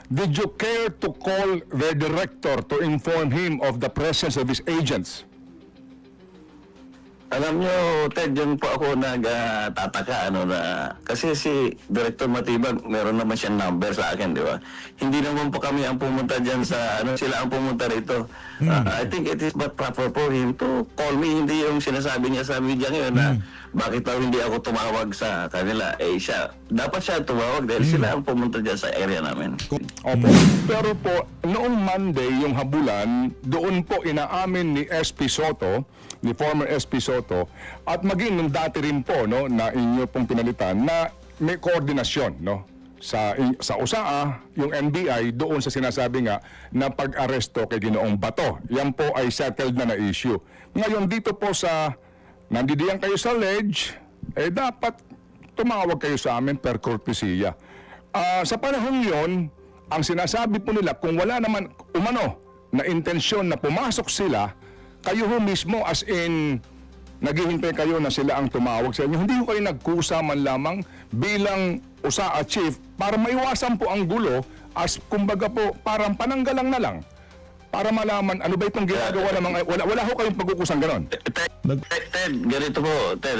did you care to call the director to inform him of the presence of his agents? Alam nyo, Ted, yun po ako nagtataka, kasi si Director Matibag, meron naman siyang number sa akin, di ba? Hindi naman po kami ang pumunta dyan sa, sila ang pumunta rito. I think it is but proper for him to call me, hindi yung sinasabi niya sa media ngayon na bakit daw hindi ako tumawag sa kanila. Siya, dapat siya tumawag dahil sila ang pumunta dyan sa area namin. Opo. Pero po, noong Monday, yung habulan, doon po inaamin ni SP Soto, ni former SP Soto, at maging nung dati rin po, no, na inyo pong pinalitan, na may koordinasyon, no, sa USAA, yung NBI, doon sa sinasabi nga na pag-aresto kay Ginoong Bato. Yan po ay settled na issue. Ngayon, dito po sa, nandidiyan kayo sa ledge, dapat tumawag kayo sa amin per cortesia. Sa panahon yon, ang sinasabi po nila, kung wala naman umano na intensyon na pumasok sila, kayo ho mismo as in naghihintay kayo na sila ang tumawag sa inyo. Hindi ko kayo nagkusa man lamang bilang USAA chief para maiwasan po ang gulo as kumbaga po parang pananggalang na lang para malaman ano ba itong ginagawa ng mga wala ho kayong pagkukusang ganon. Ted, ganito po, Ted,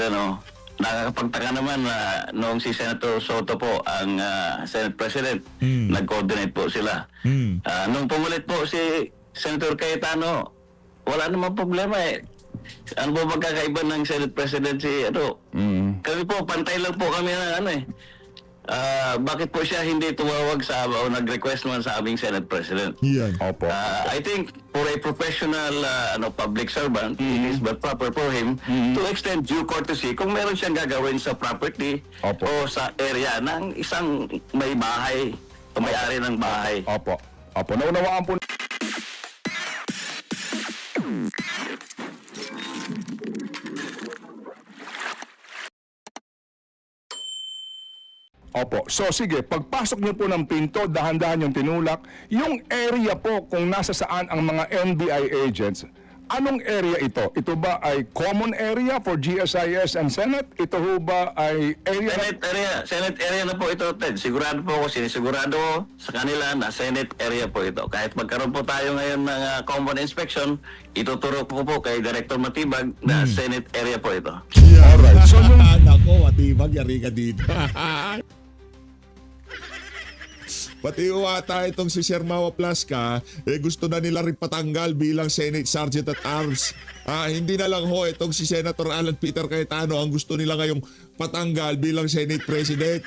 nakakapagtaka naman na noong si Senator Soto po ang Senate President, nag-coordinate po sila. Nung pumulit po si Senator Cayetano, wala namang problema Ano po magkakaiba ng Senate President Kami po, pantay lang po kami ng bakit po siya hindi tumawag sa o nag-request naman sa aming Senate President? Yan. Opo. I think for a professional public servant, it is but proper for him to extend due courtesy kung meron siyang gagawin sa property Opo. o sa area ng isang may bahay o may-ari ng bahay. Opo. Opo. Naunawaan po. Opo. So sige, pagpasok niyo po ng pinto, dahan-dahan yung tinulak, yung area po kung nasa saan ang mga NBI agents, anong area ito? Ito ba ay common area for GSIS and Senate? Ito ho ba ay area? Senate area na po ito, Ted. Sigurado po ako, sinisigurado ko sa kanila na Senate area po ito. Kahit magkaroon po tayo ngayon ng common inspection, ituturo ko po kay Director Matibag na Senate area po ito. Alright. So Nako, Matibag, yari ka dito. Pati ata itong si Sir Mawa Plasca, gusto na nila rin patanggal bilang Senate Sergeant at Arms. Hindi na lang ho itong si Senator Alan Peter Cayetano ang gusto nila ngayong patanggal bilang Senate President.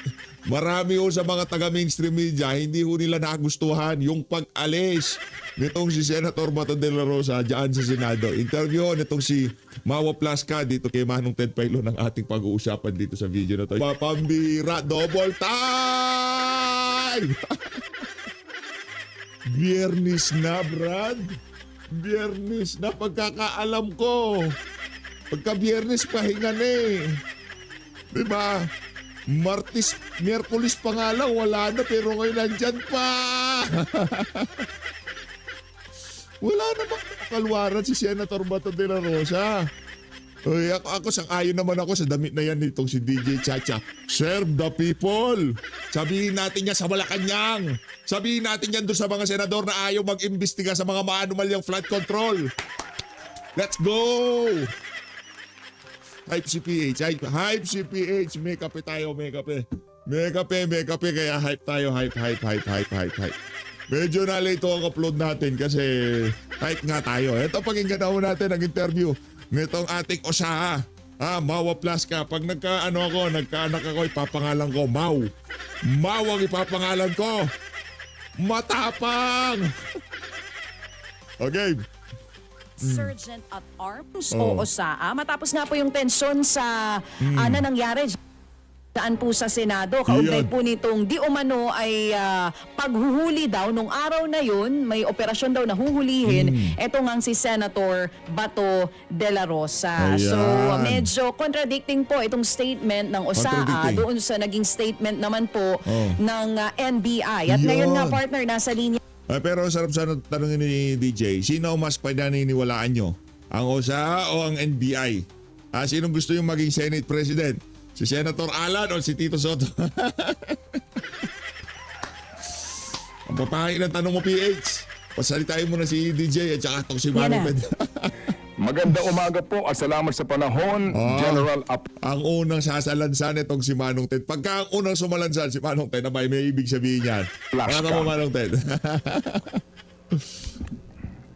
Marami ho sa mga taga-mainstream media, hindi ho nila nagustuhan yung pag-alis nitong si Senator Bato de la Rosa dyan sa Senado. Interview ho nitong si Mawa Plasca dito kay Manong Ted Pailo ng ating pag-uusapan dito sa video na to. Pambira, double time! Biyernes na, Brad. Biyernes na, pagkakaalam ko. Pagka Biyernes, pahinga na Diba? Martes, Miyerkules pa nga lang, wala na, pero ngayon nandyan pa. Wala namang kalwaran si Senator Bato de la Rosa. Uy, ako sang-ayon naman ako sa damit na yan nitong si DJ Chacha. Serve the people. Sabihin natin yan sa Malacanang. Sabihin natin yan doon sa mga senador na ayaw mag-imbestiga sa mga maanumalyang flood control. Let's go! Hype CPH. Hype CPH. May kape tayo, may kape. May kape. Kaya hype tayo. Hype. Medyo na-late ang upload natin kasi hype nga tayo. Ito, pakinggan na natin ang interview nitong ating USAA. Mawa Plasca. Pag nagkaanak ako, ipapangalan ko Mau. Mau ang ipapangalan ko. Matapang! Okay. Sergeant at Arms o USAA. Matapos nga po yung tensyon sa na nangyari daan po sa Senado. Kaugnay po nitong di umano ay paghuhuli daw nung araw na yun, may operasyon daw na huhulihin. Ito nga si Senator Bato de la Rosa. Ayan. So medyo contradicting po itong statement ng USAA doon sa naging statement naman po ng NBI. At ngayon nga partner, nasa linya. Pero sarap sana tanongin ni DJ, sino mas paniniwalaan nyo? Ang USAA o ang NBI? Sinong gusto yung maging Senate President? Si Senator Alan o si Tito Soto? Ang papahay ng tanong mo, PH. Pasalitain mo na si DJ at saka itong si Yan Manong na. Ted. Maganda umaga po at salamat sa panahon, General Ang unang sasalansan itong si Manong Ted. Pagka ang unang sumalansan si Manong Ted, may ibig sabihin yan. Flash Ano ka. mo, Manong Ted?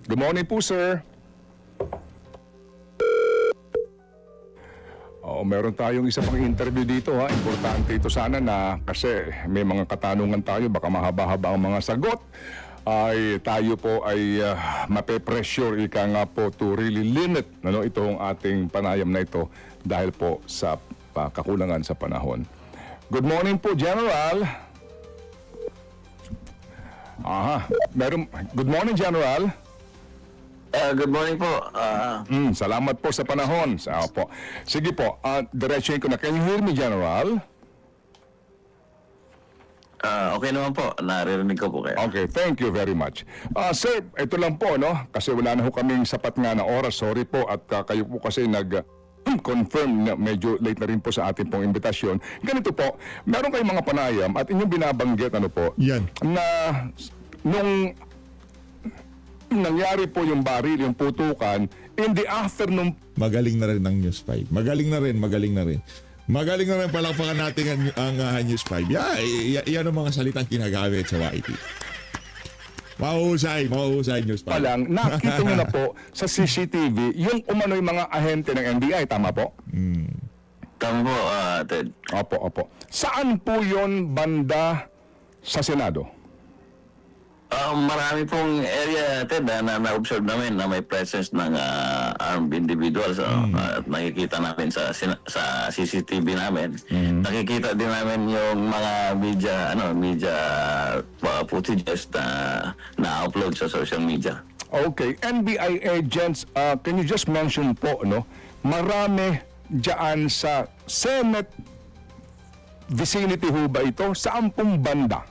Good morning po, sir. Meron tayong isa pang interview dito ha. Importante ito sana na kasi may mga katanungan tayo, baka mahaba-haba ang mga sagot. Ay tayo po ay mape-pressure ika nga po to really limit itong ating panayam na ito dahil po sa kakulangan sa panahon. Good morning po, General. Good morning, General. Good morning po. Salamat po sa panahon. Po. Sige po, diretsuhin ko na. Can you hear me, General? Okay naman po. Naririnig ko po kayo. Okay, thank you very much. Sir, ito lang po, no? Kasi wala na ho kaming sapat nga na oras. Sorry po. At kayo po kasi confirm na medyo late na rin po sa ating pong imbitasyon. Ganito po, meron kayong mga panayam at inyong binabanggit, Yan. na nung nangyari po yung baril, yung putukan, in the afternoon. Magaling na rin ang News 5. Magaling na rin. Magaling na rin palakpakan natin ang News 5. Yan ang mga salitang kinagamit sa YT. Mahusay News 5. Pa lang, nakita nyo na po sa CCTV yung umano'y mga ahente ng NBI, tama po? Tama po, Ted. Opo. Saan po yon banda sa Senado? Marami pong area, Ted, na na-observe namin na may presence ng armed individuals. At nakikita namin sa CCTV namin. Nakikita din namin yung mga media footages na upload sa social media. Okay, NBI agents, can you just mention po, marami dyan sa Senate vicinity ho ba ito? Saan pong banda?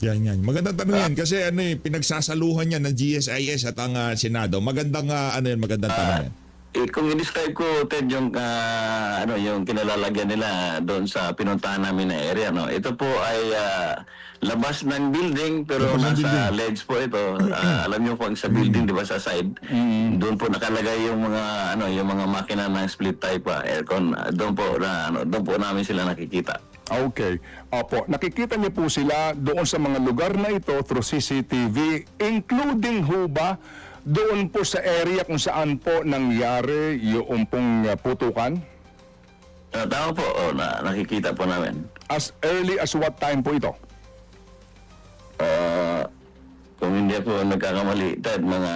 Yan. Magandang tanong yan kasi pinagsasaluhan yan ng GSIS at ang Senado. Magandang tanong yan. Kung i-describe ko, Ted, yung kinalalagyan nila doon sa pinuntahan namin na area, ito po ay labas ng building pero Labas ng nasa building. ledge po ito. Alam niyo po sa building, di ba, sa side, doon po nakalagay yung mga makina ng split type aircon. Doon po namin sila nakikita. Okay. Opo, nakikita niyo po sila doon sa mga lugar na ito through CCTV, including ho ba doon po sa area kung saan po nangyari yung pong putukan? Tama po, nakikita po namin. As early as what time po ito? Kung hindi ako nagkakamali, Ted, mga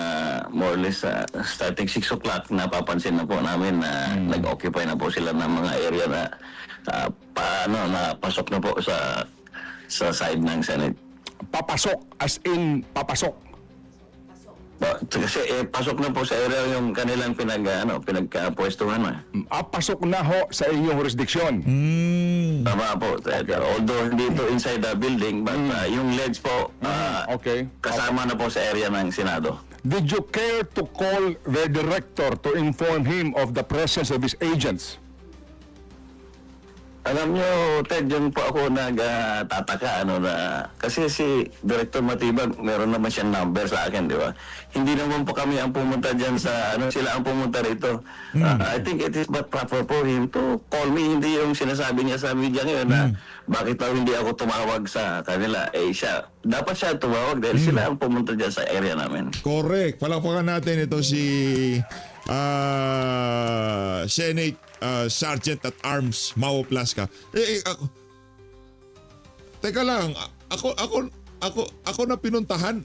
more or less starting 6 o'clock, napapansin na po namin na nag-occupy na po sila ng mga area na pasok na po sa side ng Senate. Papasok, as in papasok. Kasi pasok na po sa area yung kanilang pinagpwestuhan. Pasok na ho sa inyong jurisdiction. Tama po, Ted. Although hindi ito inside the building, but yung ledge po, Okay. kasama na po sa area ng Senado. Did you care to call the director to inform him of the presence of his agents? Alam nyo, Ted, yun po ako nagtataka, kasi si Director Matibag, meron naman siyang number sa akin, di ba? Hindi naman po kami ang pumunta dyan sa, sila ang pumunta rito. I think it is but proper for him to call me, hindi yung sinasabi niya sa media ngayon na bakit daw hindi ako tumawag sa kanila. Dapat siya tumawag dahil sila ang pumunta dyan sa area namin. Correct. Palakpakan natin ito si Senate Sergeant at Arms Mau Plasca. Teka lang, ako na pinuntahan.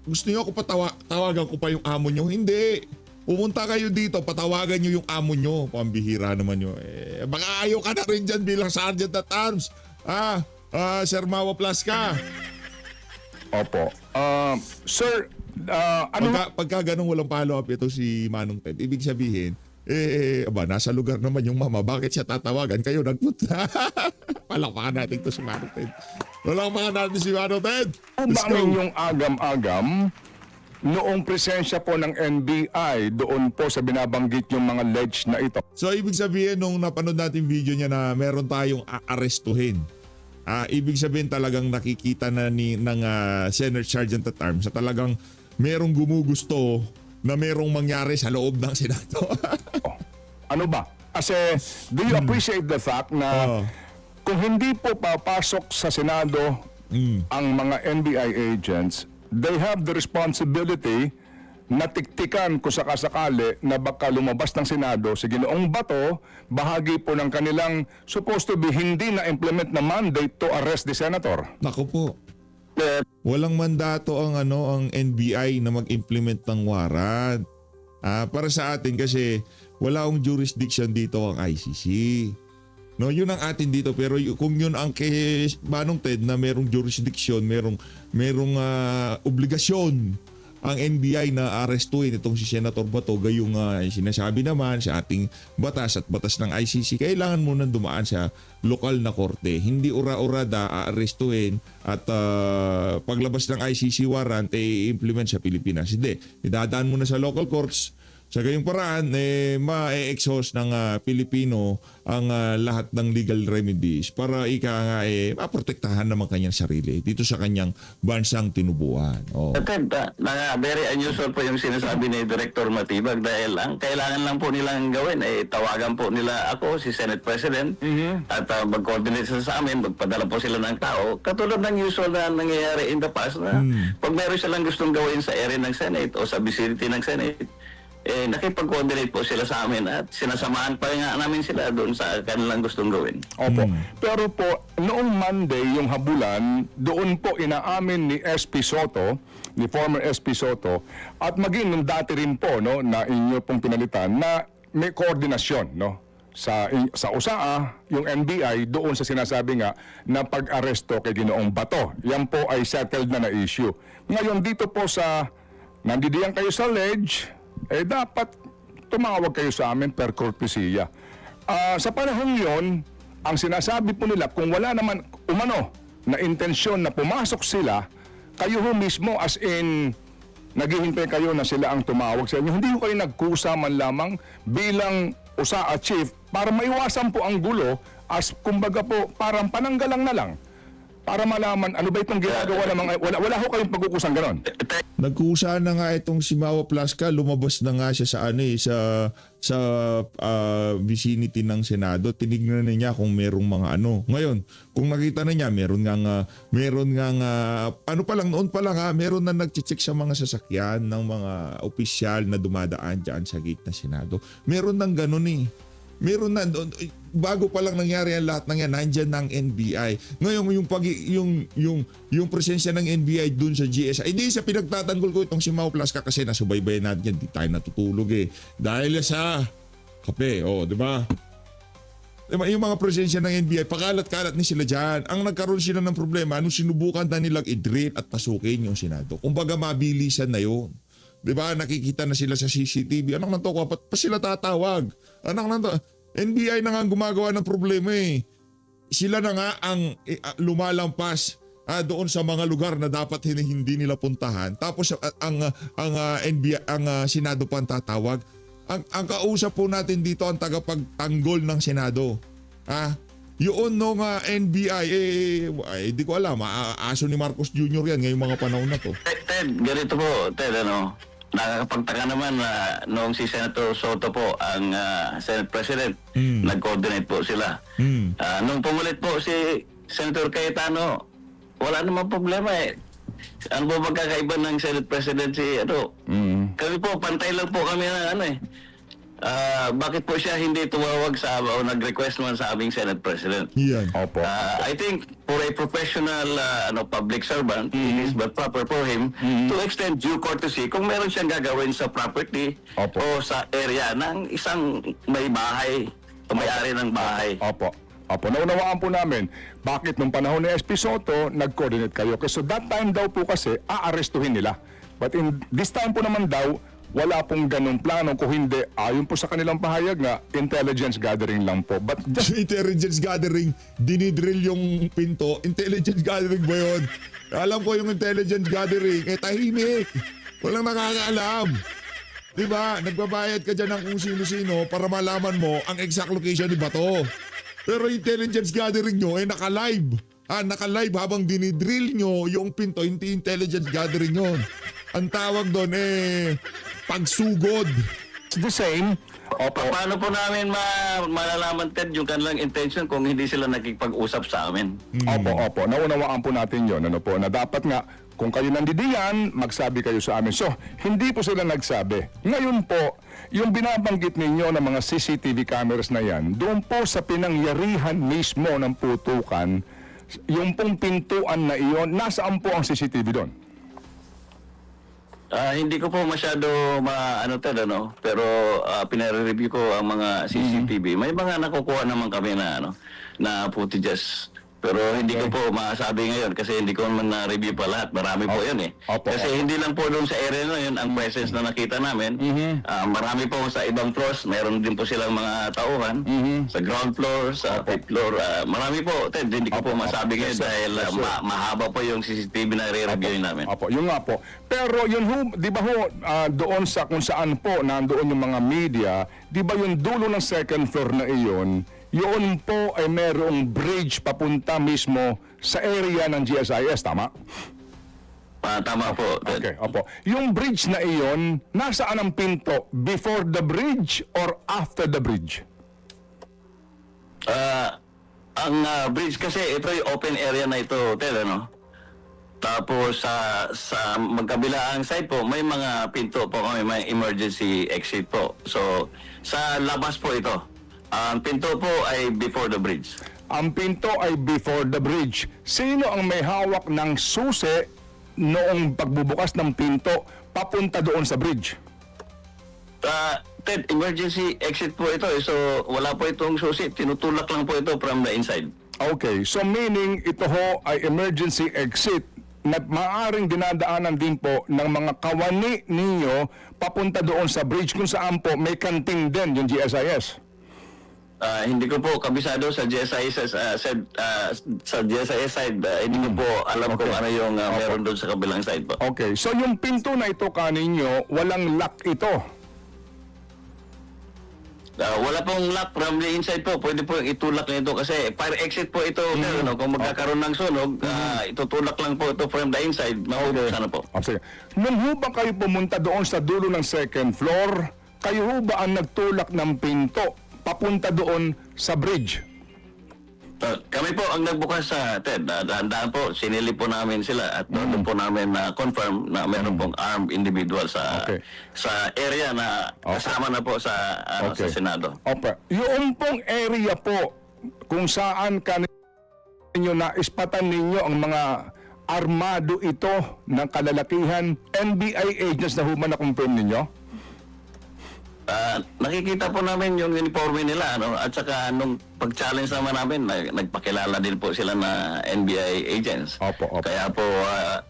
Gusto niyo ako tawagan ko pa yung amo niyo? Hindi. Pumunta kayo dito, patawagan niyo yung amo niyo. Pambihira naman niyo. Baka ayaw ka na rin dyan bilang Sergeant at Arms. Sir Mau Plasca. Opo. Sir, Pagka ganun walang follow-up ito si Manong Ted, ibig sabihin, nasa lugar naman yung mama. Bakit siya tatawagan? Kayo nagpunta. Palakpakan natin to si Manong Ted. Palakpakan natin si Manong Ted. Let's ba go. yung agam-agam noong presensya po ng NBI doon po sa binabanggit yung mga ledge na ito? So ibig sabihin nung napanood natin video niya na meron tayong aarestuhin. Ibig sabihin talagang nakikita na ng Senate Sergeant at Arms sa talagang merong gumugusto na merong mangyari sa loob ng Senado. Ano ba? Kasi do you appreciate the fact na kung hindi po papasok sa Senado ang mga NBI agents, they have the responsibility na tiktikan kung sakasakali na baka lumabas ng Senado si Ginoong Bato, bahagi po ng kanilang supposed to be hindi na implement na mandate to arrest the senator. Nako po. Walang mandato ang NBI na mag-implement ng warrant. Para sa atin kasi wala akong jurisdiction dito ang ICC. No, yun ang atin dito, pero kung yun ang kay Manong Ted na merong jurisdiction, merong obligasyon ang NBI na arestuin itong si Senator Bato, gayong sinasabi naman sa ating batas at batas ng ICC, kailangan mo nang dumaan sa lokal na korte. Hindi ura-urada aarestuin at paglabas ng ICC warrant i-implement sa Pilipinas. Hindi, idadaan mo na sa local courts. Sa gayong paraan, ma-exhaust ng Pilipino ang lahat ng legal remedies para maprotektahan naman kanyang sarili dito sa kanyang bansang tinubuan. Ted, very unusual po yung sinasabi ni Director Matibag dahil ang kailangan lang po nilang gawin ay tawagan po nila ako, si Senate President, at mag-coordinate sila sa amin, magpadala po sila ng tao. Katulad ng usual na nangyayari in the past na pag meron silang gustong gawin sa area ng Senate o sa vicinity ng Senate, nakipag-coordinate po sila sa amin at sinasamahan pa nga namin sila doon sa kanilang gustong gawin. Opo. Pero po, noong Monday, yung habulan, doon po inaamin ni SP Soto, ni former SP Soto, at maging nung dati rin po, no, na inyo pong pinalitan, na may koordinasyon, no, sa USAA, yung NBI, doon sa sinasabi nga na pag-aresto kay Ginoong Bato. Yan po ay settled na issue. Ngayon, dito po sa, nandidiyan kayo sa ledge, dapat tumawag kayo sa amin per cortesia. Sa panahon yon, ang sinasabi po nila, kung wala naman umano na intensyon na pumasok sila, kayo ho mismo as in naghihintay kayo na sila ang tumawag sa inyo. Hindi ko kayo nagkusa man lamang bilang USAA chief para maiwasan po ang gulo as kumbaga po parang pananggalang na lang para malaman ano ba itong ginagawa ng mga wala ho kayong pagkukusang ganon. Nagkusa na nga itong si Mawa Plasca, lumabas na nga siya sa vicinity ng Senado. Tinignan na niya kung merong mga Ngayon, kung nakita na niya, meron nga noon pa lang meron na nagche-check sa mga sasakyan ng mga opisyal na dumadaan diyan sa gate ng Senado. Meron nang ganun Meron na bago pa lang nangyari ang lahat ng yan, nandiyan ng NBI. Ngayon yung presensya ng NBI dun sa GSI, hindi sa pinagtatanggol ko itong si Mau Plasca kasi nasubaybayan natin yan, di tayo natutulog dahil sa kape, di ba? Yung mga presensya ng NBI, pakalat-kalat ni sila dyan. Ang nagkaroon sila ng problema, nung sinubukan na nilang i-drill at pasukin yung Senado. Kumbaga mabilisan na yun. Diba? Nakikita na sila sa CCTV. Anak na to, pa sila tatawag. Anak na to. NBI na nga gumagawa ng problema Sila na nga ang lumalampas doon sa mga lugar na dapat hindi nila puntahan. Tapos ang NBI, ang Senado pa ang tatawag. Ang kausap po natin dito ang tagapagtanggol ng Senado. Yun nung NBI, di ko alam, aso ni Marcos Jr. yan ngayong mga panahon na to. Ted, ganito po, Ted, nakakapagtaka naman na noong si Senator Soto po ang Senate President, nag-coordinate po sila. Nung pumulit po si Senator Cayetano, wala namang problema Ano po magkakaiba ng Senate President Kami po, pantay lang po kami na bakit po siya hindi tumawag o nag-request naman sa aming Senate President? Yan. Opo. I think for a professional public servant, it is but proper for him to extend due courtesy kung meron siyang gagawin sa property Opo. o sa area ng isang may bahay o may-ari ng bahay. Opo. Naunawaan po namin bakit nung panahon ni SP Soto nag-coordinate kayo. Kasi that time daw po kasi aarestuhin nila. But in this time po naman daw, wala pong ganung plano. Kung hindi, ayon po sa kanilang pahayag nga, intelligence gathering lang po. But just Intelligence gathering, dinidrill yung pinto. Intelligence gathering ba yun? Alam ko yung intelligence gathering, tahimik. Walang nakakaalam. Diba? Nagbabayad ka dyan ng kung sino-sino para malaman mo ang exact location ni Bato. Pero intelligence gathering nyo naka-live. naka-live habang dinidrill nyo yung pinto, hindi intelligence gathering yun. Ang tawag doon pagsugod. It's the same. Opo. Paano po namin malalaman, Ted, yung kanilang intention kung hindi sila nakikipag-usap sa amin? Opo. Naunawaan po natin yon, ano po, na dapat nga, kung kayo nandidiyan, magsabi kayo sa amin. So, hindi po sila nagsabi. Ngayon po, yung binabanggit ninyo ng mga CCTV cameras na yan, doon po sa pinangyarihan mismo ng putukan, yung pong pintuan na iyon, nasaan po ang CCTV doon? Hindi ko po masyado pero pinare-review ko ang mga CCTV. May mga nakukuha naman kami na footages. Pero hindi ko po masabi ngayon kasi hindi ko man na-review pa lahat. Marami po yun Opo. Kasi hindi lang po doon sa area na yun ang presence na nakita namin. Marami po sa ibang floors. Mayroon din po silang mga tauhan. Sa ground floor, sa fifth floor. Marami po. Ted, hindi ko po masabi ngayon dahil mahaba po yung CCTV na re-review namin. Opo, yun nga po. Pero yun ho, di ba ho, doon sa kung saan po nandoon yung mga media, di ba yung dulo ng second floor na iyon, yun po ay merong bridge papunta mismo sa area ng GSIS, tama? Tama po, Ted. Okay, opo. Yung bridge na iyon, nasaan ang pinto? Before the bridge or after the bridge? Ang bridge kasi ito yung open area na ito, Ted, Tapos sa magkabilaang side po, may mga pinto po kami, may emergency exit po. So, sa labas po ito. Ang pinto po ay before the bridge. Ang pinto ay before the bridge. Sino ang may hawak ng susi noong pagbubukas ng pinto papunta doon sa bridge? Ted, emergency exit po ito. So, wala po itong susi. Tinutulak lang po ito from the inside. Okay, so meaning ito ho ay emergency exit na maaaring dinadaanan din po ng mga kawani ninyo papunta doon sa bridge kung saan po may kanting din yung GSIS. Hindi ko po kabisado sa GSIS sa GSIS side. Hindi ko po alam kung ano yung meron doon sa kabilang side po. Okay, so yung pinto na ito kaninyo, walang lock ito. Wala pong lock from the inside po. Pwede po itulak nito kasi fire exit po ito. Kung magkakaroon ng sunog, itutulak lang po ito from the inside. Mabubuksan na po. Sige. Nung ho ba kayo pumunta doon sa dulo ng second floor, kayo ho ba ang nagtulak ng pinto papunta doon sa bridge? Kami po ang nagbukas sa Ted. Dahan-dahan po, sinilip po namin sila at doon po namin na-confirm na meron pong armed individual sa area na kasama na po sa Senado. Okay. Yung pong area po kung saan ninyo naispatan ninyo ang mga armado ito ng kalalakihan, NBI agents na human na-confirm ninyo? Nakikita po namin yung uniforme nila at saka nung pag-challenge naman namin nagpakilala din po sila na NBI agents. Opo. Kaya po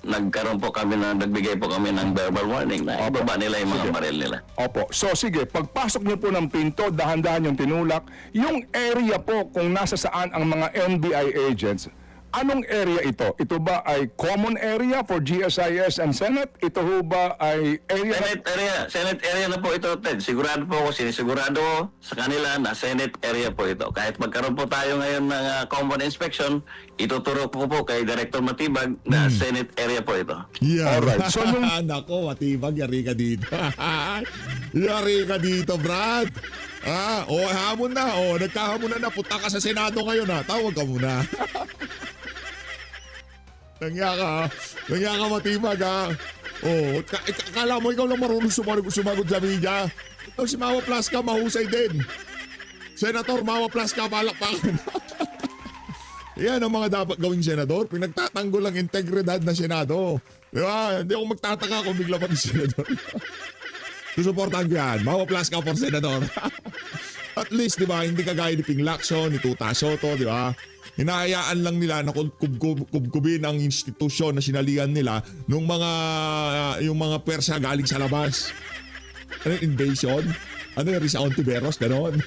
nagbigay po kami ng verbal warning na ibaba nila yung mga baril nila. Opo. So sige, pagpasok niyo po ng pinto, dahan-dahan yung tinulak. Yung area po kung nasa saan ang mga NBI agents, anong area ito? Ito ba ay common area for GSIS and Senate? Ito ho ba ay area? Senate area na po ito, Ted. Sigurado po ako, sinisigurado ko sa kanila na Senate area po ito. Kahit magkaroon po tayo ngayon ng common inspection, ituturo ko po kay Director Matibag na Senate area po ito. Yeah. Alright. So yung Nako, Matibag, yari ka dito. Yari ka dito, Brad. Hamon na. Nagkahamon na. Punta ka sa Senado ngayon, Tawag ka muna. Nangya ka, Matibag, akala mo ikaw lang marunong sumagot sa media. Ito si Mawa Plaska, mahusay din. Senator Mawa Plaska, palakpakan. Yan ang mga dapat gawing senador. Pinagtatanggol ang integridad na Senado. Di ba? Hindi ako magtataka kung bigla pati senador. Susuportahan ko yan. Mawa Plaska for senador. At least, di ba, hindi kagaya ni Ping Lacson, ni Tuta Soto, di ba? Hinahayaan lang nila na kubkubin ang institusyon na sinalihan nila nung yung mga Persa galing sa labas. Ano yung invasion? Ano yung Risa Ontiveros? Ganon.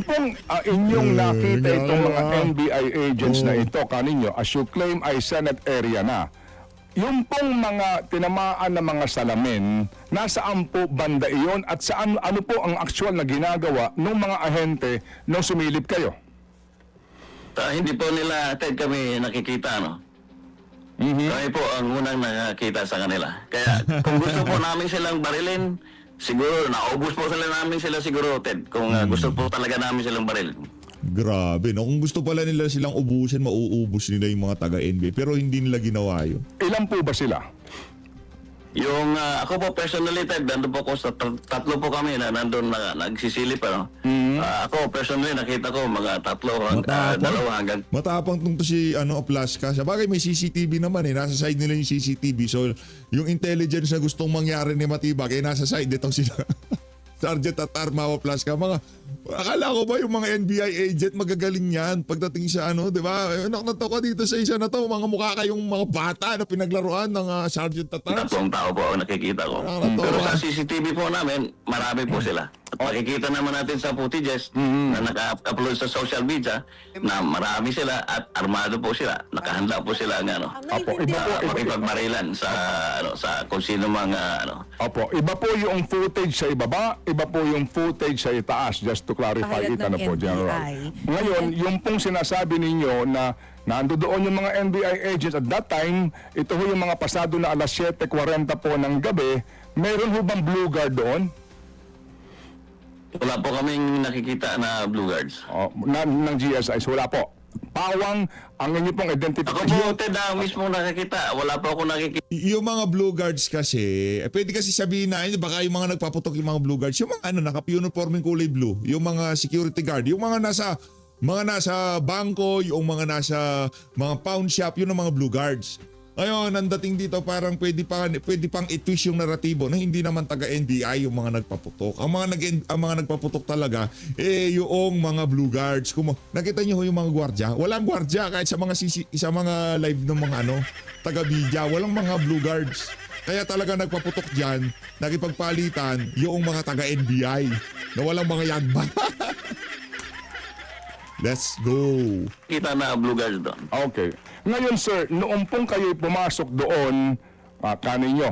pong inyong nakita itong mga NBI agents na ito kaninyo, as you claim ay Senate area na, yung pong mga tinamaan na mga salamin, nasaan po banda iyon at saan, ano po ang actual na ginagawa ng mga ahente nung sumilip kayo? Hindi po nila, Ted, kami nakikita, no? Kami po ang unang nakakita sa kanila. Kaya kung gusto po namin silang barilin, siguro, naubos po namin sila siguro, Ted. Kung gusto po talaga namin silang barilin. Grabe, no? Kung gusto pala nila silang ubusin, mauubos nila yung mga taga-NBA. Pero hindi nila ginawa yun. Ilan po ba sila? Yung ako po personally, Ted, nandun po ko sa tatlo po kami na nandun na nagsisilip. Ano? Ako personally, nakita ko mga dalawa hanggang Matapang tong to si Plaska. Sa bagay may CCTV naman eh. Nasa side nila yung CCTV. So yung intelligence na gustong mangyari ni Matibag eh nasa side itong sila. Sergeant at Armao Plaska. Akala ko ba yung mga NBI agent magagaling yan pagdating sa di ba? Nakita ko dito sa isa na to, mga mukha kayong mga bata na pinaglaruan ng Sergeant at Arms. tatlong tao po ang nakikita ko. Pero sa CCTV po namin, marami po sila. At makikita naman natin sa footages na naka-upload sa social media na marami sila at armado po sila. Nakahanda po sila ng Opo, iba po, makipagmarilan sa kung sino mga Opo, iba po yung footage sa ibaba, iba po yung footage sa itaas, just to clarify Pahayag it, ng po, NBI. General. Ngayon, yung pong sinasabi ninyo na nando doon yung mga NBI agents at that time, ito ho yung mga pasado na alas 7:40 po ng gabi, meron ho bang blue guard doon? wala po kaming nakikita na blue guards. Ng GSIs, wala po. Pawang, ang inyo pong Ako identification. po, Ted, mismo nakikita. Wala po ako nakikita. Yung mga blue guards kasi, pwede kasi sabihin na, baka yung mga nagpaputok yung mga blue guards, yung mga naka-uniforming kulay blue, yung mga security guard, yung mga nasa bangko, yung mga nasa mga pawn shop, yun ang mga blue guards. Ngayon, ang dating dito parang pwede pang i-twist yung naratibo na hindi naman taga-NBI yung mga nagpaputok. Ang mga nagpaputok talaga, yung mga blue guards. Nakita niyo yung mga gwardya? Walang gwardya kahit sa mga live ng mga taga-bidya. Walang mga blue guards. Kaya talaga nagpaputok dyan, nakipagpalitan yung mga taga-NBI na walang mga yagba. Let's go. Kita na blue guards doon. Okay. Ngayon, sir, noong pong kayo pumasok doon, kaninyo,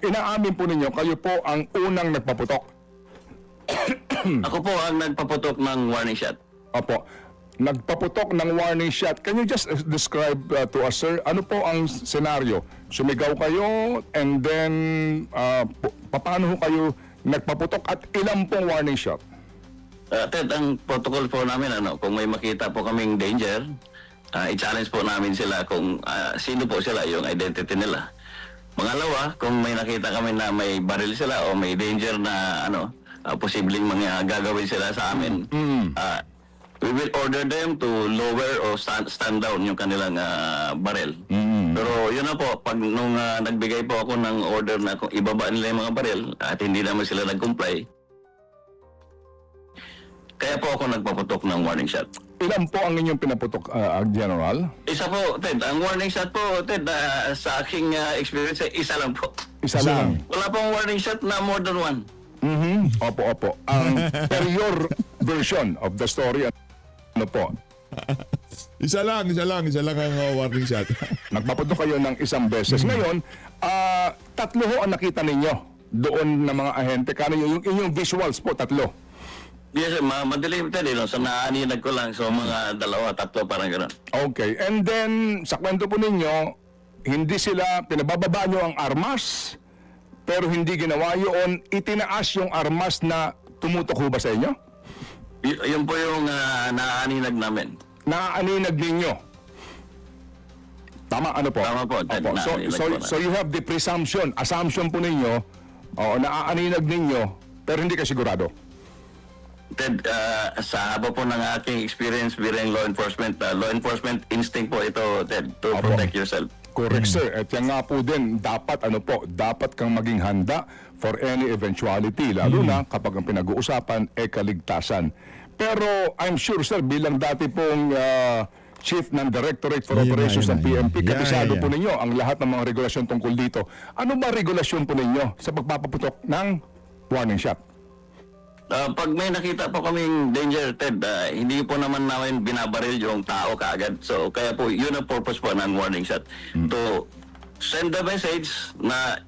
inaamin po ninyo, kayo po ang unang nagpaputok. Ako po ang nagpaputok ng warning shot. Opo. Nagpaputok ng warning shot. Can you just describe to us, sir, ano po ang senaryo? Sumigaw kayo and then paano ho kayo nagpaputok at ilan pong warning shot? Ted, ang protocol po namin, kung may makita po kaming danger, i-challenge po namin sila kung sino po sila, yung identity nila. Pangalawa, kung may nakita kami na may baril sila o may danger na posibleng mga gagawin sila sa amin, we will order them to lower or stand down yung kanilang baril. Pero yun na po, pag nung nagbigay po ako ng order na kung ibaba nila yung mga baril at hindi naman sila nag-comply, kaya po ako nagpaputok ng warning shot. Ilan po ang inyong pinaputok, General? Isa po, Ted. Ang warning shot po, Ted, sa aking experience, isa lang po. Isa lang. Wala pong warning shot na more than one. Opo. Per your version of the story, ano po? Isa lang ang warning shot. Nagpaputok kayo ng isang beses. Ngayon, tatlo ho ang nakita ninyo doon na mga ahente. Yung inyong visuals po, tatlo. Yes, madilim, Ted. Sa naaninag ko lang. So, mga dalawa, tatlo, parang gano'n. Okay. And then, sa kwento po ninyo, hindi sila, pinabababa nyo ang armas, pero hindi ginawa yun, itinaas yung armas na tumutok ho ba sa inyo? Yun po yung naaninag namin. Naaaninag ninyo. Tama, ano po? Tama po, Ted. Opo. Naaaninag po na. So you have the assumption po ninyo, naaaninag ninyo, pero hindi ka sigurado. Ted, sa haba po ng aking experience bilang law enforcement instinct po ito, Ted, to protect yourself. Correct, sir. At yan nga po din, dapat kang maging handa for any eventuality, lalo na kapag ang pinag-uusapan ay kaligtasan. Pero I'm sure, sir, bilang dati pong Chief ng Directorate for Operations ng PNP, kabisado po ninyo ang lahat ng mga regulasyon tungkol dito. Ano ba regulasyon po ninyo sa pagpapaputok ng warning shot? Pag may nakita po kaming danger, Ted, hindi po naman namin binabaril yung tao kaagad. So, kaya po, yun ang purpose po ng warning shot. To send the message na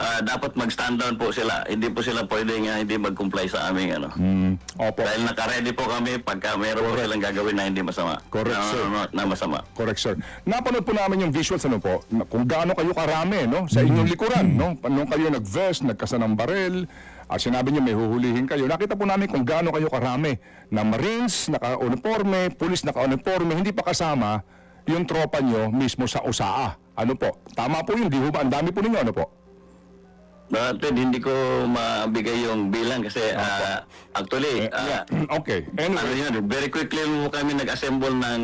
dapat mag-stand down po sila. Hindi po sila pwedeng hindi mag-comply sa aming ano. Opo. Dahil naka-ready po kami pagka mayroon po silang gagawin na hindi masama. Correct, sir. Na masama. Correct, sir. Napanood po namin yung visuals ano po, kung gaano kayo karami no, sa inyong likuran. No? Nung kayo nag-vest, nagkasa ng baril, at sinabi niyo may huhulihin kayo. Nakita po namin kung gaano kayo karami na Marines, naka-uniforme, pulis naka-uniforme, hindi pa kasama yung tropa niyo mismo sa USAA. Ano po? Tama po yun, di ho ba? Ang dami po ninyo, ano po? Ted, hindi ko mabigay yung bilang kasi actually Okay. ano Anyway, yun, very quickly mo kami nag-assemble ng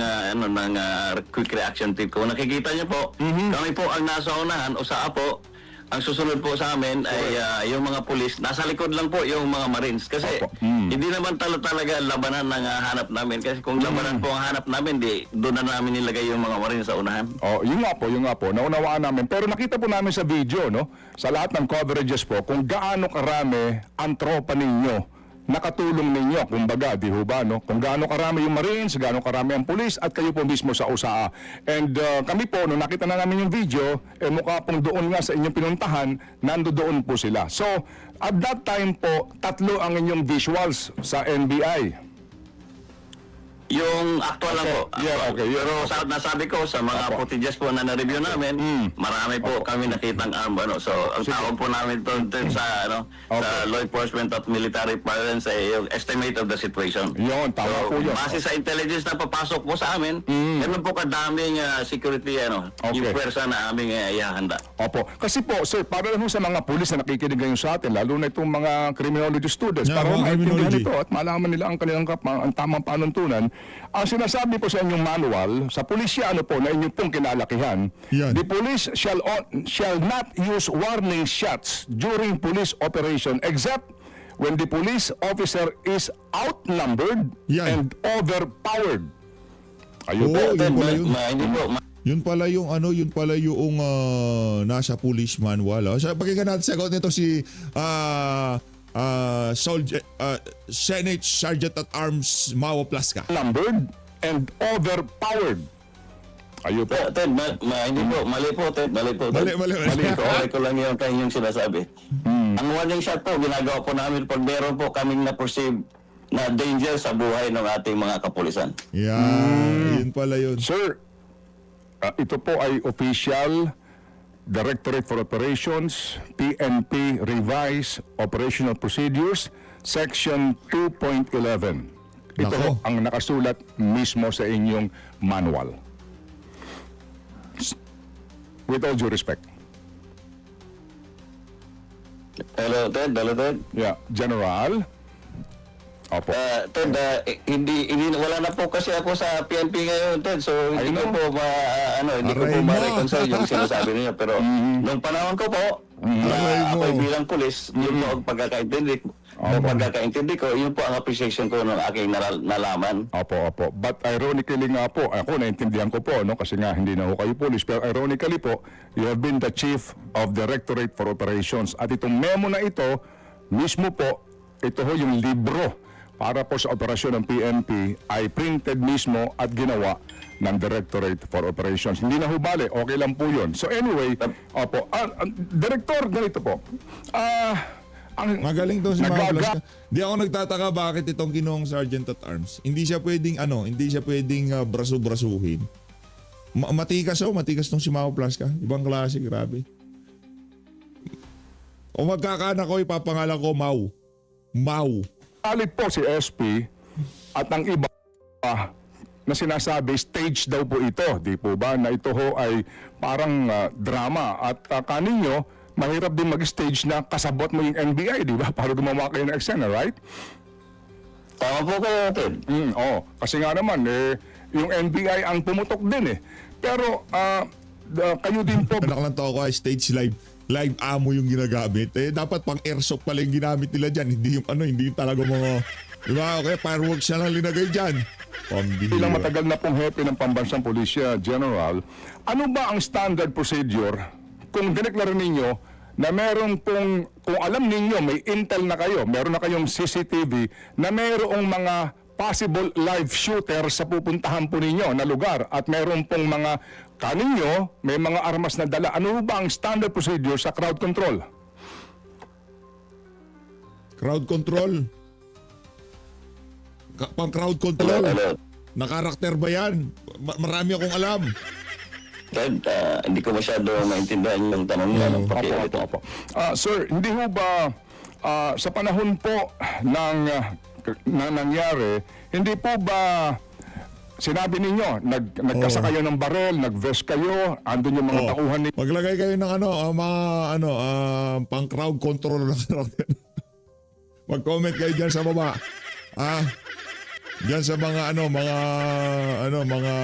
quick reaction team. Kung nakikita niyo po, kami po ang nasa unahan, USAA po. Ang susunod po sa amin ay yung mga pulis. Nasa likod lang po yung mga Marines. Kasi Opo. hindi naman talaga labanan ng hanap namin. Kasi kung labanan po ang hanap namin, doon na namin nilagay yung mga Marines sa unahan. oh, yun nga po. Naunawaan namin. Pero nakita po namin sa video, no? Sa lahat ng coverages po, kung gaano karami ang tropa ninyo nakatulong ninyo, kumbaga, di ho ba, no? Kung gaano karami yung Marines, gaano karami ang pulis, at kayo po mismo sa USAA. And kami po, nung nakita na namin yung video, mukha pong doon nga sa inyong pinuntahan, nandoon po sila. So, at that time po, 3 ang inyong visuals sa NBI. Yung actual lang po. Yeah, okay. Pero nasabi ko sa mga footages po na na-review namin, marami po kami nakitang arm. So, ang tawag po namin doon sa sa law enforcement at military parlance ay yung estimate of the situation. Yun, tama po yun. Base sa intelligence na papasok po sa amin, ganun po kadaming security yung Okay. pwersa na aming ihahanda. Opo. Kasi po, sir, para lang sa mga pulis na nakikinig ngayon sa atin, lalo na itong mga criminology students, Yeah, para mga maintindihan criminology. ito at malaman nila ang kanilang ang tamang panuntunan, ang sinasabi po sa inyong manual, sa pulisya po na inyong pong kinalakihan, Yan. the police shall not use warning shots during police operation except when the police officer is outnumbered Yan. and overpowered. Ayun po. Oo, yun pala yun. Hindi po, Yun pala yung nasa police manual. So, pakinggan natin sagot nito si Senate Sergeant at Arms Mao Plasca. Numbered and overpowered. Ayun po. Ted, hindi po, mali po, Ted, mali po. Ted. Mali. Correct ko lang yung kanyang sinasabi. Ang warning shot po, ginagawa po namin pag meron po kaming na-perceive na danger sa buhay ng ating mga kapulisan. Yun pala yun. Sir, ito po ay official Directorate for Operations, PNP Revised Operational Procedures, Section 2.11. Ito Nako. ho ang nakasulat mismo sa inyong manual. With all due respect. Hello, Ted. Hello, Ted. Yeah, General. Opo. Ted, wala na po kasi ako sa PNP ngayon, Ted. So, hindi I ko know. po hindi ko Aray po mo. ma-reconcile yung sinasabi niyo. Pero, nung panahon ko po, Aray mo. ako'y bilang pulis, yun po ang pagkakaintindi ko, yun po ang appreciation ko ng aking nalaman. Opo. But ironically nga po, ako naintindihan ko po, no, kasi nga hindi na ho kayo police, pero ironically po, you have been the Chief of Directorate for Operations. At itong memo na ito, mismo po, ito ho yung libro para po sa operasyon ng PNP ay printed mismo at ginawa ng Directorate for Operations. Hindi na hubali, okay lang po yun. So anyway, opo, Director, ganito po. Magaling to si Mao Nagaga- Plasca. Di ako nagtataka bakit itong kinuhang Sergeant at Arms. Hindi siya pwedeng braso-brasuhin. Matikas tong si Mao Plasca. Ibang klase, grabe. O magkakaanak ko, ipapangalan ko Mau. Mau. Alit po si SP at ang iba na sinasabi stage daw po ito, di po ba, na ito ho ay parang drama at kaninyo mahirap din mag-stage na kasabot mo yung NBI, di ba, para gumawa kayo ng eksena, right? Tama po kayo, Ted. Kasi nga naman yung NBI ang pumutok din pero kayo din po Anak lang to ako ay stage live ammo yung ginagamit. Dapat pang airsoft pala yung ginamit nila dyan. Hindi yung talaga mga, di ba? Okay, fireworks na lang linagay dyan. bilang matagal na pong hepe ng Pambansang Pulisya, General, ano ba ang standard procedure kung dineklara ninyo na meron pong, kung alam ninyo, may intel na kayo, meron na kayong CCTV, na merong mga possible live shooter sa pupuntahan po ninyo na lugar at meron pong mga kaninyo, may mga armas na dala. Ano ba ang standard procedure sa crowd control? Crowd control. Pang crowd control. Hello. Na-karakter ba yan? Marami akong alam. Ted, hindi ko masyado maintindihan yung tanong niya. Opo. Sir, hindi ho ba sa panahon po ng na nangyari, hindi po ba sinabi ninyo, nagkasa kayo ng barel, nag-vest kayo, andun yung mga tauhan ninyo? Maglagay kayo ng pang crowd control. Mag-comment kayo dyan sa baba. Dyan sa mga mga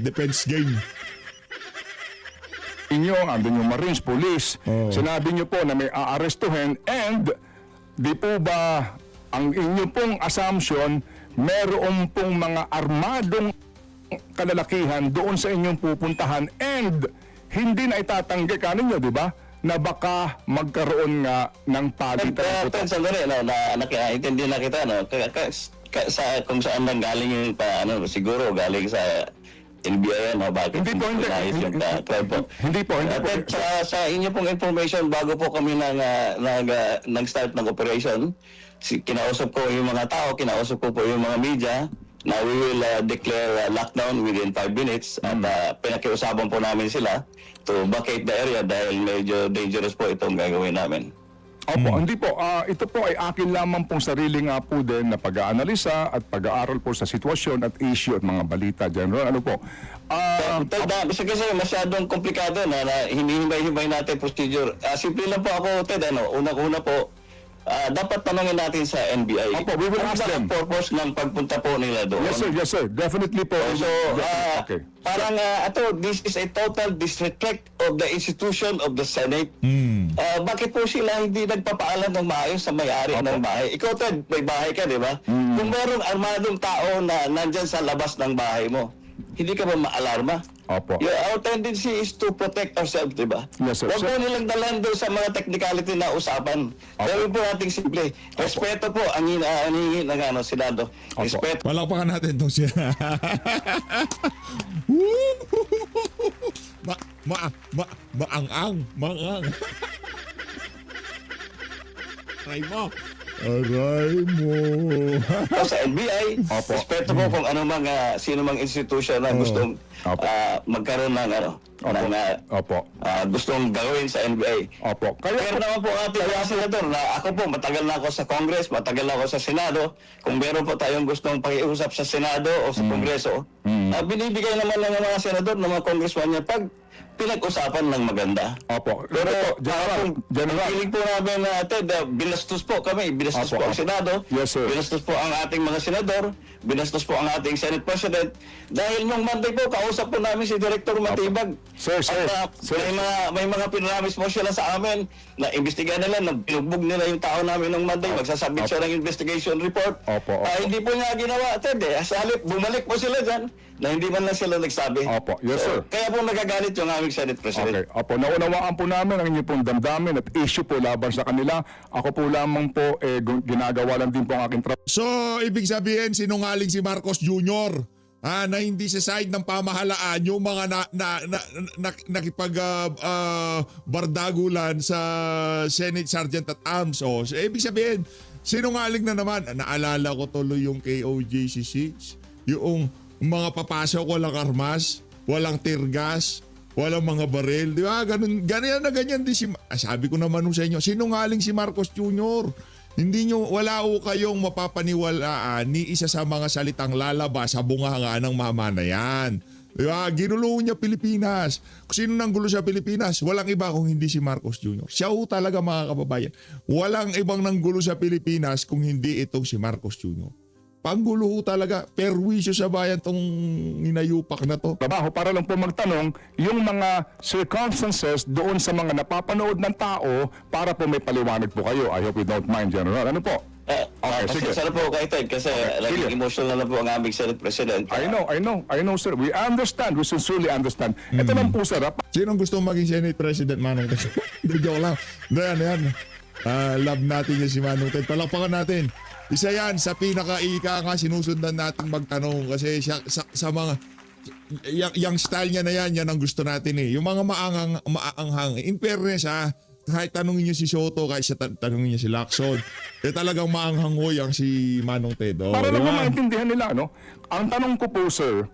defense game. Inyo, andun yung Marines, Police, sinabi nyo po na may aarestuhin and di po ba ang inyo pong assumption, meron pong mga armadong kalalakihan doon sa inyong pupuntahan and hindi na itatanggi ka ninyo, di ba? Na baka magkaroon nga ng palitan. Ted, sandali, nakiintindi na kita, no? Kung saan nang galing yung siguro galing sa NBI yan, bakit Hindi po. Ted, sa inyo pong information, bago po kami nag-start ng operation, kinausap ko yung mga tao, kinausap ko po yung mga media, na we will declare lockdown within 5 minutes at pinakiusapan po namin sila to vacate the area dahil medyo dangerous po itong gagawin namin. Opo, hindi po. Ito po ay akin lamang pong sarili nga po din na pag-aanalisa at pag-aaral po sa sitwasyon at issue at mga balita, General. Ano po? Ted, kasi masyadong komplikado na hinihimay-himay natin procedure. Simple lang po ako, Ted. Unang-una po, dapat tanongin natin sa NBI. Opo, we will ask them. Ang purpose ng pagpunta po nila doon? Yes, sir. Definitely po. So, Okay. parang this is a total disrespect of the institution of the Senate. Bakit po sila hindi nagpapaalam ng maayos sa may-ari ng bahay? Ikaw, Ted, may bahay ka, di ba? Kung merong armadong tao na nandyan sa labas ng bahay mo, hindi ka ba maalarma? Opo. Our tendency is to protect ourselves, di ba? Yes, sir. Huwag po nilang dalan doon sa mga technicality na usapan. Gawin po nating simple. Respeto po ang hinihingi ng Senado. Respeto. Palakpakan natin itong siya. Maang. Aray mo. Sa NBI, respeto po kung sino mang institution na gustong magkaroon ng gustong gawin sa NBI. Opo. Pero naman po ating mga senador na ako po, matagal na ako sa Congress, matagal na ako sa Senado. Kung meron po tayong gustong pakiusap sa Senado o sa Kongreso, binibigay naman ng mga senador, ng mga congressman niya pag pinag-usapan ng maganda. Opo. Pero General. feeling po namin Ted, binastos po kami, binastos po ang Senado, Yes, sir. binastos po ang ating mga senador, binastos po ang ating Senate President. Dahil nung Monday po, kausap po namin si Director Matibag. Sir. At may mga pinramis po sila sa amin na imbestigahan nila, na binugbog nila yung tao namin nung Monday, magsasubmit siya ng investigation report. Opo. Hindi po niya ginawa, Ted. Sa halip, bumalik po sila dyan na hindi man lang sila nagsabi. Opo. Yes, sir. Kaya po nagagalit yung aming Senate President. Okay. Opo, naunawaan po namin ang inyong pong damdamin at issue po laban sa kanila. Ako po lamang po, ginagawa lang din po ang aking trabaho. So, ibig sabihin, sinungaling si Marcos Jr. Na hindi sa side ng pamahalaan yung mga bardagulan sa Senate Sergeant at Arms. So, ibig sabihin, sinungaling na naman. Naalala ko tuloy yung KOJC6. Yung mga papasok, walang armas, walang tear gas, walang mga baril. Di ba? Ganyan din si... sabi ko naman sa inyo, sinungaling si Marcos Jr. Wala ho kayong mapapaniwalaan ni isa sa mga salitang lalabas sa bunganga ng mama na yan. Diba? Ginulo niya Pilipinas. Kung sino nang gulo sa Pilipinas, walang iba kung hindi si Marcos Jr. Siya ho talaga, mga kababayan. Walang ibang nanggulo sa Pilipinas kung hindi itong si Marcos Jr. Panggulo ho talaga. Perwisyo sa bayan tong inayupak na to. Trabaho para lang po magtanong yung mga circumstances doon sa mga napapanood ng tao para po may paliwanag po kayo. I hope you don't mind, General. Ano po? Sige. Pasensya na po kay Ted kasi laging emotional na po ang aming Senate President. I know, sir. We understand. We sincerely understand. Ito lang po, sir. Sinong gusto maging Senate President, Manong Ted? Hindi, joke lang. Yan. Love natin yan si Manong Ted. Palakpakan natin. Isa yan sa pinaka-ika nga sinusundan natin magtanong kasi siya, sa mga yung style niya na yan ang gusto natin eh. Yung mga maanghang. In fairness kahit tanungin niyo si Soto, kahit tanungin niyo si Lacson, talagang maanghanghoy ang si Manong Ted. Oh, Para di lang ba? maintindihan nila, no? Ang tanong ko po, sir,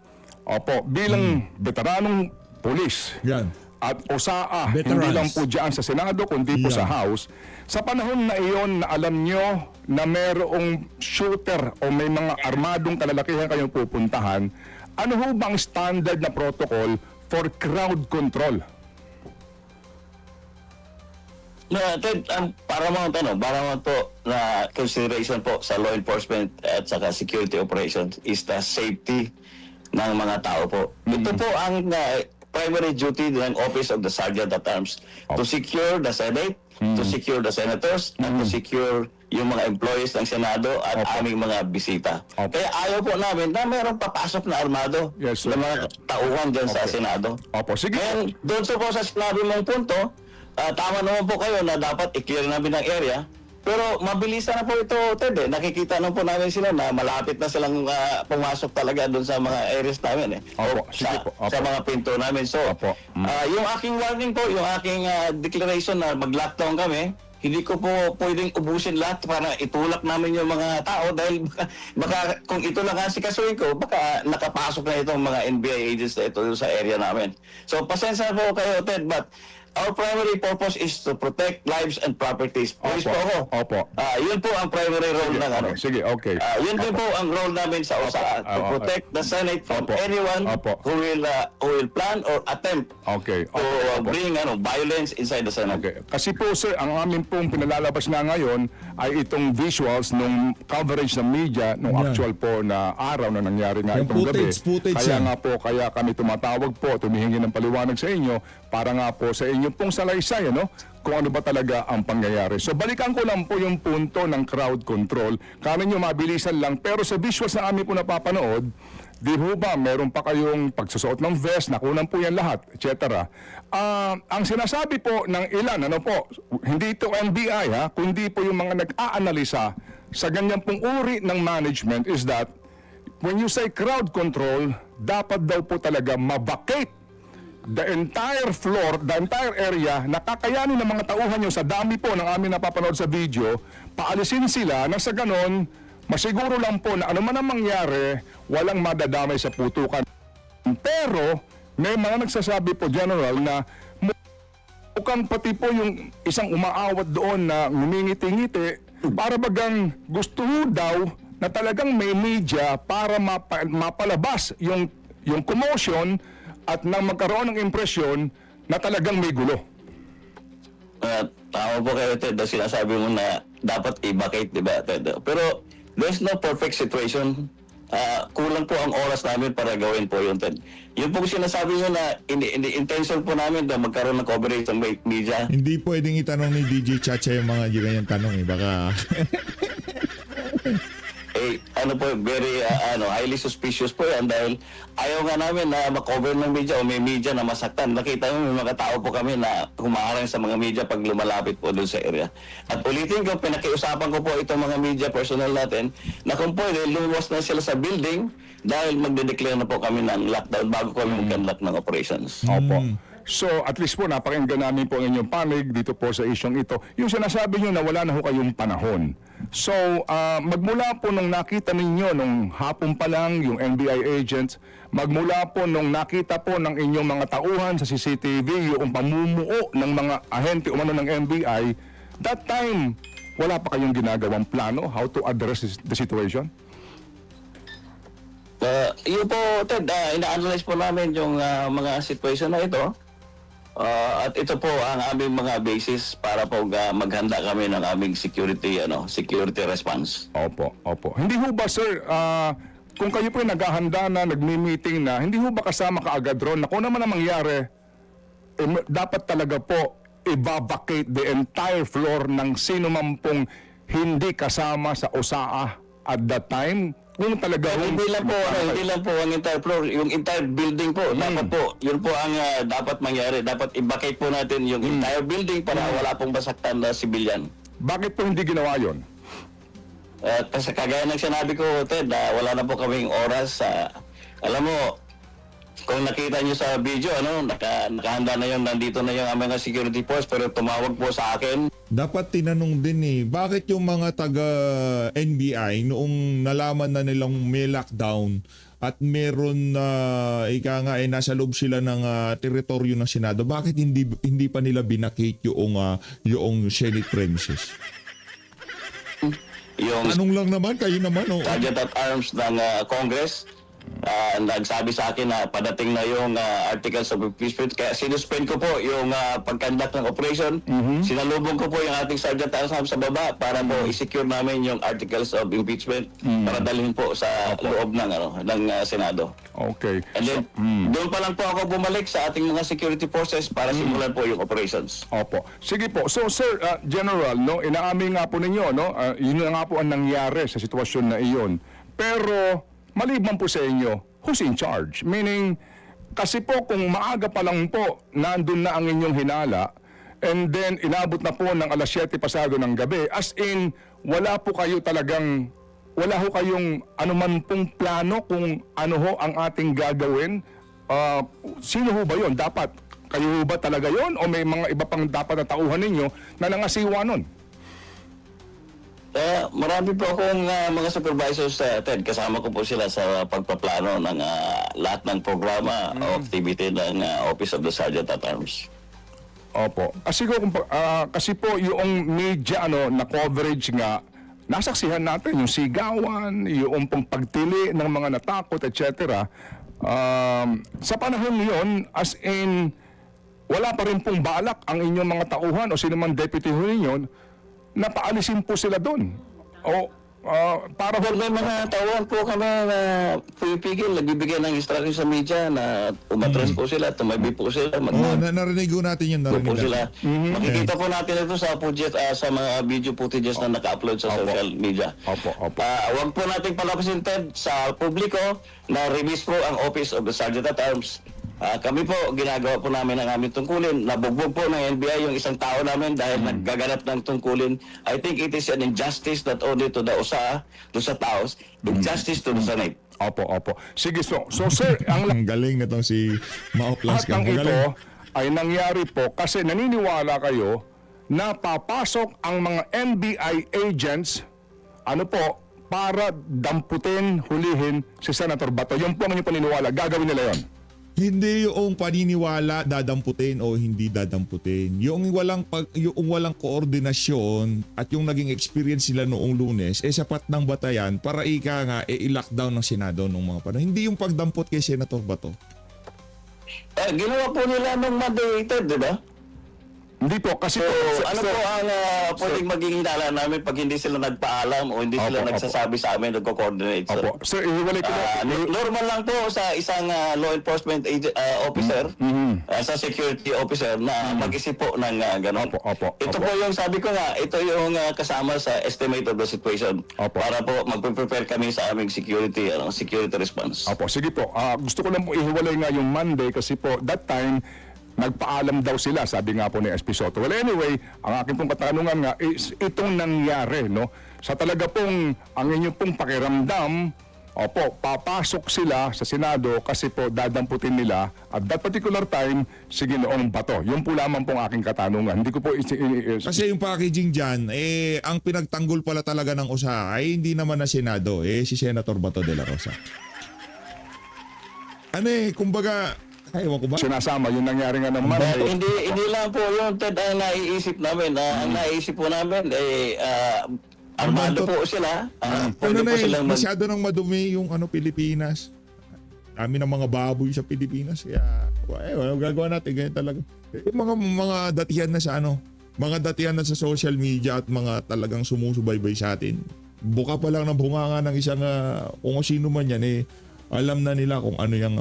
bilang veteranong polis, Yan. at OSAA, Veterans. hindi lang po dyan sa Senado, kundi po sa House, sa panahon na iyon na alam nyo na mayroong shooter o may mga armadong kalalakihan kayong pupuntahan, ano ho bang standard na protocol for crowd control? Ted, para mo po na consideration po sa law enforcement at saka security operations is the safety ng mga tao po. Ito po ang primary duty ng Office of the Sergeant at Arms to secure the Senate, to secure the senators, and to secure yung mga employees ng Senado at aming mga bisita. Kaya ayaw po namin na mayroong papasok na armado Yes, sir. ng mga tauhan dyan sa Senado. Opo, sige. Ngayon, doon po sa sinabi mong punto, tama naman po kayo na dapat i-clear namin ang area. Pero mabilisan na po ito, Ted. Nakikita na po namin sila na malapit na silang pumasok talaga doon sa mga areas namin. Opo, sige po. Opo. Sa mga pinto namin. So, Opo. yung aking warning po, yung aking declaration na mag-lockdown kami, hindi ko po pwedeng ubusin lahat para itulak namin yung mga tao dahil baka kung ito lang ang sikasuin ko, baka nakapasok na itong mga NBI agents na ito sa area namin. So, pasensya po kayo, Ted, but our primary purpose is to protect lives and properties. Police po ako. Opo. Yun po ang primary role ng ano. Sige, okay. Yun din po ang role namin sa OSA, to protect the Senate from Opo. anyone Opo. who will plan or attempt Okay. to Opo. bring violence inside the Senate. Okay. Kasi po sir, ang amin pong pinalalabas na ngayon ay itong visuals nung coverage ng media nung actual po na araw na nangyari nga Yung itong gabi. footage Kaya yan. nga po, kaya kami tumatawag po, tumihingi ng paliwanag sa inyo para nga po sa inyo pong salaysay, ano? Kung ano ba talaga ang pangyayari. So balikan ko lang po yung punto ng crowd control. Kami nyo mabilisan lang, pero sa visuals na amin po napapanood, di ho ba, meron pa kayong pagsusuot ng vest, nakunan po yan lahat, etc. Ang sinasabi po ng ilan, ano po, hindi ito NBI ha, kundi po yung mga nag-aanalisa sa ganyan pong uri ng management is that when you say crowd control, dapat daw po talaga mabakate the entire floor, the entire area, nakakayanin ng mga tauhan nyo sa dami po ng amin napapanood sa video, paalisin sila na sa ganon, masiguro lang po na ano man ang mangyari, walang madadamay sa putukan. Pero, may mga nagsasabi po, General, na mukhang pati po yung isang umaawat doon na ngumingiti-ngiti, para bagang gusto daw na talagang may media para mapalabas yung commotion at nang magkaroon ng impresyon na talagang may gulo. Tama po kayo, Ted, na sinasabi mo na dapat i-vacate, di ba, Ted? Pero there's no perfect situation. Kulang po ang oras namin para gawin po yun, Ted. Yun po sinasabi nyo na intention po namin na magkaroon ng coverage ng media. Hindi pwedeng itanong ni DJ Chacha yung mga ganyan tanong eh. Baka... Very highly suspicious po yan dahil ayaw nga namin na makover ng media o may media na masaktan. Nakita mo, may mga tao po kami na humaharang sa mga media pag lumalapit po doon sa area. At ulitin ko, pinakiusapan ko po itong mga media personnel natin na kung pwede, lumuwas na sila sa building dahil magde-declare na po kami ng lockdown bago kami mag-conduct ng operations. Opo. So, at least po, napakinggan namin po ang inyong panig dito po sa isyong ito. Yung sinasabi nyo na wala na ho kayong panahon. So, magmula po nung nakita ninyo, nung hapon pa lang, yung NBI agents, magmula po nung nakita po ng inyong mga tauhan sa CCTV, yung pamumuo ng mga ahente umano ng NBI, that time, wala pa kayong ginagawang plano how to address the situation? Yun po, Ted, ina-analyze po namin yung mga situation na ito. At ito po ang aming mga basis para po maghanda kami ng aming security response. Opo, opo. Hindi ho ba, sir, kung kayo po naghahanda na, nagmi-meeting na, hindi ho ba kasama kaagad ron na kung naman ang mangyari, dapat talaga po i-vacate the entire floor ng sino man pong hindi kasama sa OSAA at that time? Kung talaga Hindi lang po ang entire floor, yung entire building po, dapat po, yun po ang dapat mangyari. Dapat i-vacate po natin yung entire building para wala pong basaktan na civilian. Bakit po hindi ginawa yon? Kasi kagaya ng sinabi ko, Ted, wala na po kaming oras. Alam mo, kung nakita niyo sa video, nakahanda na yung nandito na yung aming mga security force, pero tumawag po sa akin. Dapat tinanong din bakit yung mga taga NBI noong nalaman na nilang may lockdown at meron na nasa loob sila ng teritoryo ng Senado, bakit hindi pa nila binakate yung Senate premises? Yung Tanong lang naman, kayo naman. Sergeant at Arms ng Congress, nagsabi sa akin na padating na yung articles of impeachment. Kaya sinuspend ko po yung pagkandak ng operation. Sinalubong ko po yung ating Sergeant at Arms sa baba para po i-secure namin yung articles of impeachment para dalhin po sa loob ng Senado. Okay. And then, doon pa lang po ako bumalik sa ating mga security forces para simulan po yung operations. Opo. Sige po. So sir, General, no, inaamin nga po ninyo, no, yun nga po ang nangyari sa sitwasyon na iyon. Pero maliban po sa inyo, who's in charge? Meaning, kasi po kung maaga pa lang po, nandun na ang inyong hinala, and then inabot na po ng alas 7 pasado ng gabi, as in, wala po kayo talagang, wala ho kayong anuman pong plano kung ano ho ang ating gagawin. Sino ho ba yun? Dapat, kayo ho ba talaga yun? O may mga iba pang dapat na tauhan ninyo na nangasiwa nun? Marami po akong mga supervisors, Ted. Kasama ko po sila sa pagpaplano ng lahat ng programa o activity ng Office of the Sergeant at Arms. Opo. Kasi po yung media na coverage nga, nasaksihan natin yung sigawan, yung pong pagtili ng mga natakot, etc. Sa panahon yun, as in, wala pa rin pong balak ang inyong mga tauhan o sino man deputy ho ninyo na paalisin po sila doon. O para ho... May mga tauhan po kami na pumipigil, nagbibigay ng instruction sa media na umatras po sila, tumabi po sila, Narinig ko natin yun. po sila. Makikita po natin ito sa sa mga video footages na naka-upload sa social media. Opo. Huwag po nating palapasin, Ted, sa publiko na release po ang Office of the Sergeant at Arms. Kami po, ginagawa po namin ang aming tungkulin. Nabugbog po ng NBI yung isang tao namin dahil naggaganap ng tungkulin. I think it is an injustice not only to the USA, to sa taos, injustice to the Senate. Opo. Sige, so sir, ang Ang galing na tong si Mao lahat Plasca. ng ito ay nangyari po kasi naniniwala kayo na papasok ang mga NBI agents, para damputin, hulihin si Senator Bato. Yung po ang inyong paniniwala, gagawin nila yon. Hindi yung paniniwala dadamputin o hindi dadamputin. Yung walang koordinasyon at yung naging experience sila noong Lunes, sapat ng batayan para i-lockdown ng Senado nung mga panahon. Hindi yung pagdampot kay Senator Bato. Ginawa po nila nung Monday, Ted, di ba? Hindi po, kasi So, po... ano po ang pwedeng maging hinala namin pag hindi sila nagpaalam o hindi sila Opo. nagsasabi sa amin, nagko-coordinate? Sir? Opo. Sir, ihiwalay ko Normal lang po sa isang law enforcement officer, sa security officer na mag-isip po ng gano'n. Opo. Ito po yung sabi ko nga, ito yung kasama sa estimate of the situation Opo. para po mag-prepare kami sa aming security response. Opo, sige po. Gusto ko lang po ihiwalay nga yung Monday kasi po that time, nagpaalam daw sila, sabi nga po ni SP Soto. Well, anyway, ang aking pong katanungan nga is itong nangyari, no? Sa talaga pong, ang inyong pong pakiramdam, papasok sila sa Senado kasi po dadamputin nila at that particular time, si Ginoong Bato. Yun po lamang pong aking katanungan. Hindi ko po... Kasi yung packaging dyan, ang pinagtanggol pala talaga ng USA ay hindi naman na Senado, si Senator Bato de la Rosa. Kumbaga, ewan ko ba? sinasama yung nangyari nga ng But Monday. hindi lang po yung Ted ang naiisip namin. Ang naiisip po namin armado po sila. Pwede po silang masyado nang madumi yung Pilipinas. Kami ng mga baboy sa Pilipinas. Kaya, gagawa natin. Ganyan talaga. Yung mga datihan na sa mga datihan na sa social media at mga talagang sumusubaybay sa atin. Buka pa lang ng bunganga ng isang kung sino man yan alam na nila kung ano yung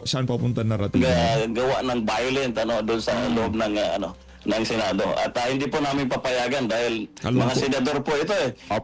saan papunta narrative. gawa ng violent doon sa loob ng Senado. At hindi po namin papayagan dahil mga senador po ito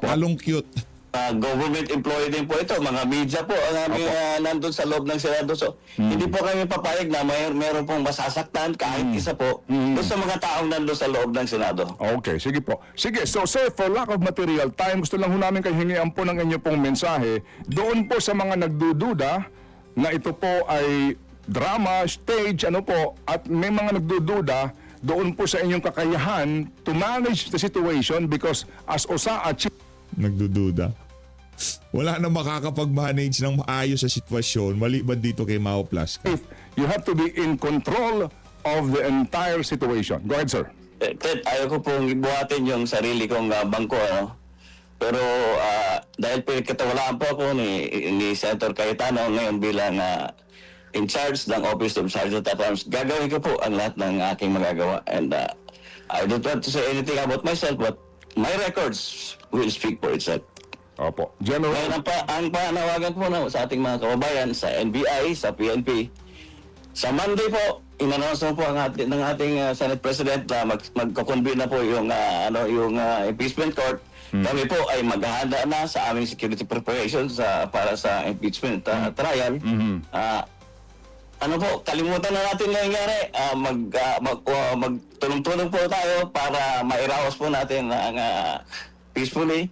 Halong cute. Government employee din po ito, mga media po ang aming nandun sa loob ng Senado. So, hindi po kami papayag na meron pong masasaktan kahit isa po doon sa mga taong nandun sa loob ng Senado. Okay, sige po. Sige, so sir, for lack of material time, gusto lang ho namin kayo hingian po ng inyo pong mensahe doon po sa mga nagdududa na ito po ay drama, stage, ano po, at may mga nagdududa doon po sa inyong kakayahan to manage the situation because as OSAA chief Nagdududa. Wala na makakapag-manage ng maayos sa sitwasyon maliban dito kay Mao Plasca. you have to be in control of the entire situation. Go ahead, sir. Ted, ayaw ko pong ibuhatin yung sarili kong bangko, ano? Pero dahil pinagkatawalaan po ako ni Senator Cayetano ngayon bilang in charge ng Office of Sergeant at Arms, gagawin ko po ang lahat ng aking magagawa. And I don't want to say anything about myself, but my records will speak for itself. Opo. General, Ngayon, ang panawagan po na sa ating mga kababayan, sa NBI, sa PNP, sa Monday po, in-announce na po ng ating Senate President na magko-convene na po yung impeachment court. Kami po ay maghahanda na sa aming security preparations para sa impeachment trial. Kalimutan na natin na nangyari. Magtulong-tulong po tayo para mairaos po natin peacefully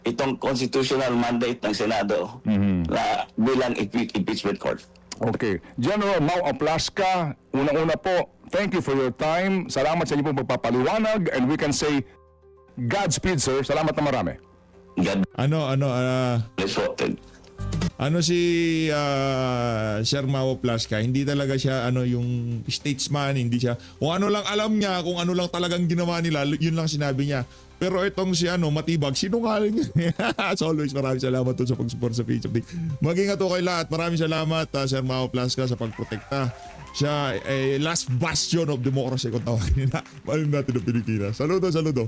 itong constitutional mandate ng Senado na bilang impeachment court. okay. General Mau Plasca, unang-una po, thank you for your time. Salamat sa inyong pong pagpapaliwanag and we can say Godspeed, sir. Salamat na marami. God bless po, Ted. Si Sir Mao Plasca, hindi talaga siya yung statesman, hindi siya kung ano lang alam niya, kung ano lang talagang ginawa nila, yun lang sinabi niya. Pero itong si Matibag, sinungaling. As always, maraming salamat to sa pag-support sa page update. Mag-ingat to kay lahat. Maraming salamat Sir Mao Plasca sa pagprotekta. Siya last bastion of democracy kung tawagin na. Malim natin ng Pilipinas. Saludo, saludo.